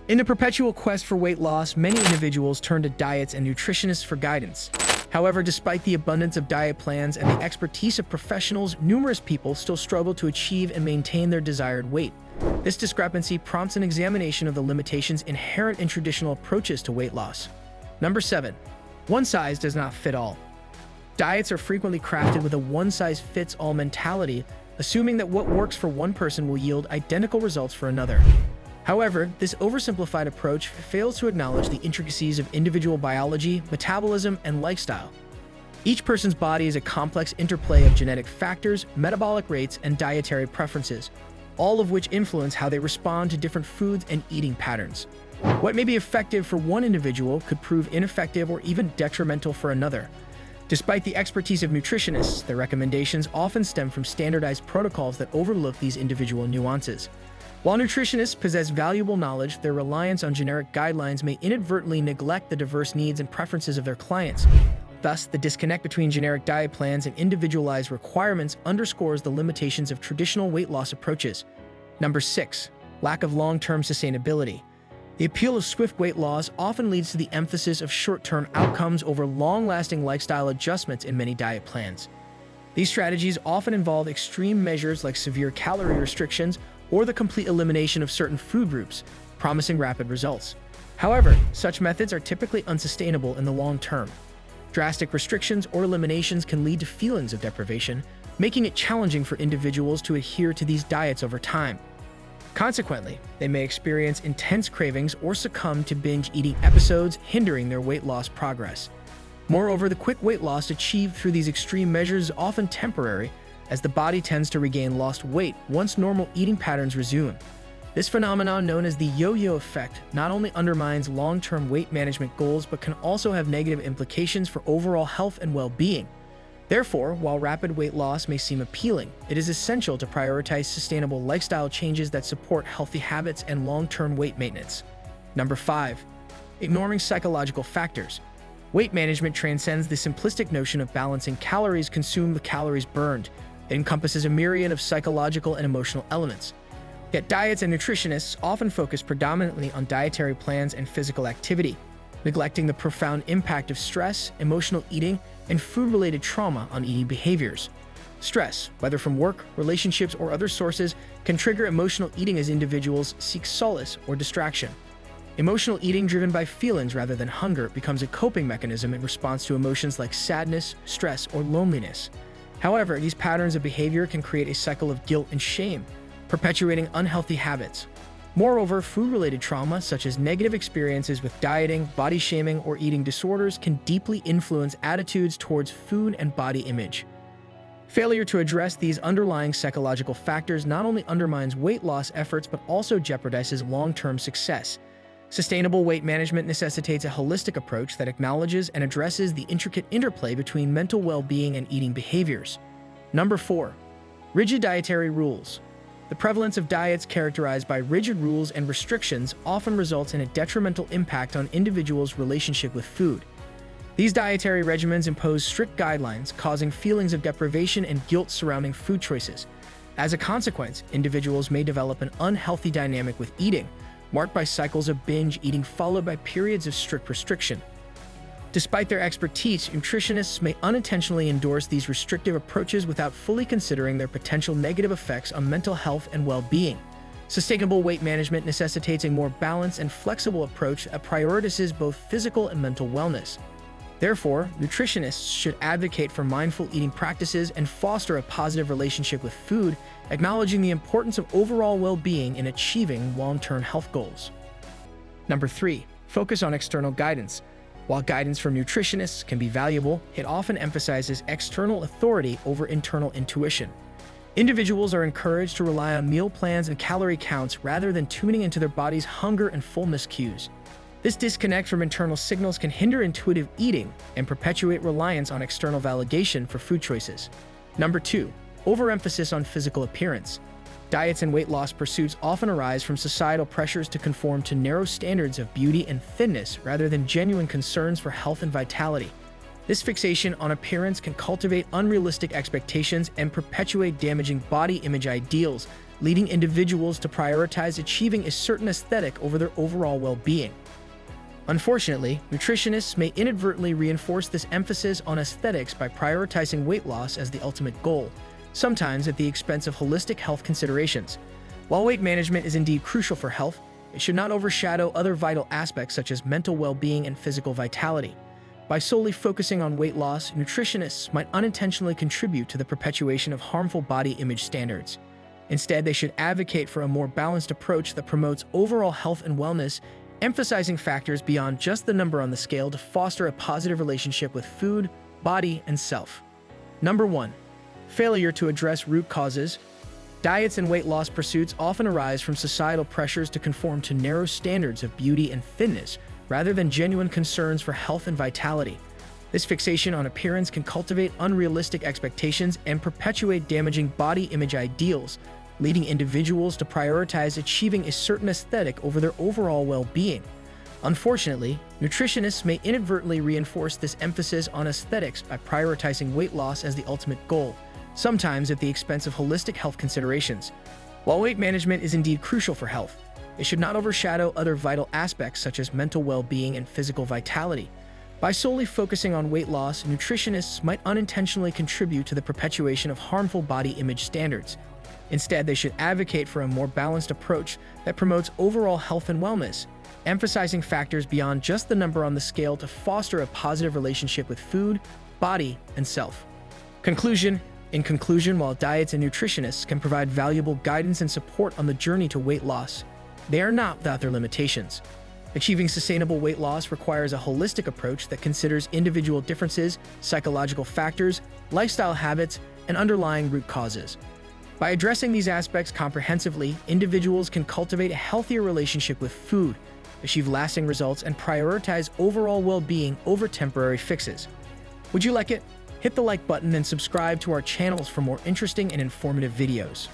In the perpetual quest for weight loss, many individuals turn to diets and nutritionists for guidance. However, despite the abundance of diet plans and the expertise of professionals, numerous people still struggle to achieve and maintain their desired weight. This discrepancy prompts an examination of the limitations inherent in traditional approaches to weight loss. Number 7. One size does not fit all. Diets are frequently crafted with a one-size-fits-all mentality, assuming that what works for one person will yield identical results for another. However, this oversimplified approach fails to acknowledge the intricacies of individual biology, metabolism, and lifestyle. Each person's body is a complex interplay of genetic factors, metabolic rates, and dietary preferences, all of which influence how they respond to different foods and eating patterns. What may be effective for one individual could prove ineffective or even detrimental for another. Despite the expertise of nutritionists, their recommendations often stem from standardized protocols that overlook these individual nuances. While nutritionists possess valuable knowledge, their reliance on generic guidelines may inadvertently neglect the diverse needs and preferences of their clients. Thus, the disconnect between generic diet plans and individualized requirements underscores the limitations of traditional weight loss approaches. Number 6. Lack of long-term sustainability. The appeal of swift weight loss often leads to the emphasis of short-term outcomes over long-lasting lifestyle adjustments in many diet plans. These strategies often involve extreme measures like severe calorie restrictions or the complete elimination of certain food groups, promising rapid results. However, such methods are typically unsustainable in the long term. Drastic restrictions or eliminations can lead to feelings of deprivation, making it challenging for individuals to adhere to these diets over time. Consequently, they may experience intense cravings or succumb to binge eating episodes, hindering their weight loss progress. Moreover, the quick weight loss achieved through these extreme measures is often temporary, as the body tends to regain lost weight once normal eating patterns resume. This phenomenon, known as the yo-yo effect, not only undermines long-term weight management goals but can also have negative implications for overall health and well-being. Therefore, while rapid weight loss may seem appealing, it is essential to prioritize sustainable lifestyle changes that support healthy habits and long-term weight maintenance. Number 5. Ignoring psychological factors. Weight management transcends the simplistic notion of balancing calories consumed with calories burned. It encompasses a myriad of psychological and emotional elements. Yet diets and nutritionists often focus predominantly on dietary plans and physical activity, neglecting the profound impact of stress, emotional eating, and food-related trauma on eating behaviors. Stress, whether from work, relationships, or other sources, can trigger emotional eating as individuals seek solace or distraction. Emotional eating driven by feelings rather than hunger becomes a coping mechanism in response to emotions like sadness, stress, or loneliness. However, these patterns of behavior can create a cycle of guilt and shame, perpetuating unhealthy habits. Moreover, food-related trauma, such as negative experiences with dieting, body shaming, or eating disorders, can deeply influence attitudes towards food and body image. Failure to address these underlying psychological factors not only undermines weight loss efforts but also jeopardizes long-term success. Sustainable weight management necessitates a holistic approach that acknowledges and addresses the intricate interplay between mental well-being and eating behaviors. Number 4. Rigid dietary rules. The prevalence of diets characterized by rigid rules and restrictions often results in a detrimental impact on individuals' relationship with food. These dietary regimens impose strict guidelines, causing feelings of deprivation and guilt surrounding food choices. As a consequence, individuals may develop an unhealthy dynamic with eating, marked by cycles of binge eating followed by periods of strict restriction. Despite their expertise, nutritionists may unintentionally endorse these restrictive approaches without fully considering their potential negative effects on mental health and well-being. Sustainable weight management necessitates a more balanced and flexible approach that prioritizes both physical and mental wellness. Therefore, nutritionists should advocate for mindful eating practices and foster a positive relationship with food, acknowledging the importance of overall well-being in achieving long-term health goals. Number 3. Focus on external guidance. While guidance from nutritionists can be valuable, it often emphasizes external authority over internal intuition. Individuals are encouraged to rely on meal plans and calorie counts rather than tuning into their body's hunger and fullness cues. This disconnect from internal signals can hinder intuitive eating and perpetuate reliance on external validation for food choices. Number 2. Overemphasis on physical appearance. Diets and weight loss pursuits often arise from societal pressures to conform to narrow standards of beauty and thinness rather than genuine concerns for health and vitality. This fixation on appearance can cultivate unrealistic expectations and perpetuate damaging body image ideals, leading individuals to prioritize achieving a certain aesthetic over their overall well-being. Unfortunately, nutritionists may inadvertently reinforce this emphasis on aesthetics by prioritizing weight loss as the ultimate goal, sometimes at the expense of holistic health considerations. While weight management is indeed crucial for health, it should not overshadow other vital aspects such as mental well-being and physical vitality. By solely focusing on weight loss, nutritionists might unintentionally contribute to the perpetuation of harmful body image standards. Instead, they should advocate for a more balanced approach that promotes overall health and wellness, emphasizing factors beyond just the number on the scale to foster a positive relationship with food, body, and self. Number 1. Failure to address root causes. Diets and weight loss pursuits often arise from societal pressures to conform to narrow standards of beauty and fitness, rather than genuine concerns for health and vitality. This fixation on appearance can cultivate unrealistic expectations and perpetuate damaging body image ideals, leading individuals to prioritize achieving a certain aesthetic over their overall well-being. Unfortunately, nutritionists may inadvertently reinforce this emphasis on aesthetics by prioritizing weight loss as the ultimate goal, sometimes at the expense of holistic health considerations. While weight management is indeed crucial for health, it should not overshadow other vital aspects such as mental well-being and physical vitality. By solely focusing on weight loss, nutritionists might unintentionally contribute to the perpetuation of harmful body image standards. Instead, they should advocate for a more balanced approach that promotes overall health and wellness, emphasizing factors beyond just the number on the scale to foster a positive relationship with food, body, and self. In conclusion, while diets and nutritionists can provide valuable guidance and support on the journey to weight loss, they are not without their limitations. Achieving sustainable weight loss requires a holistic approach that considers individual differences, psychological factors, lifestyle habits, and underlying root causes. By addressing these aspects comprehensively, individuals can cultivate a healthier relationship with food, achieve lasting results, and prioritize overall well-being over temporary fixes. Would you like it? Hit the like button and subscribe to our channels for more interesting and informative videos.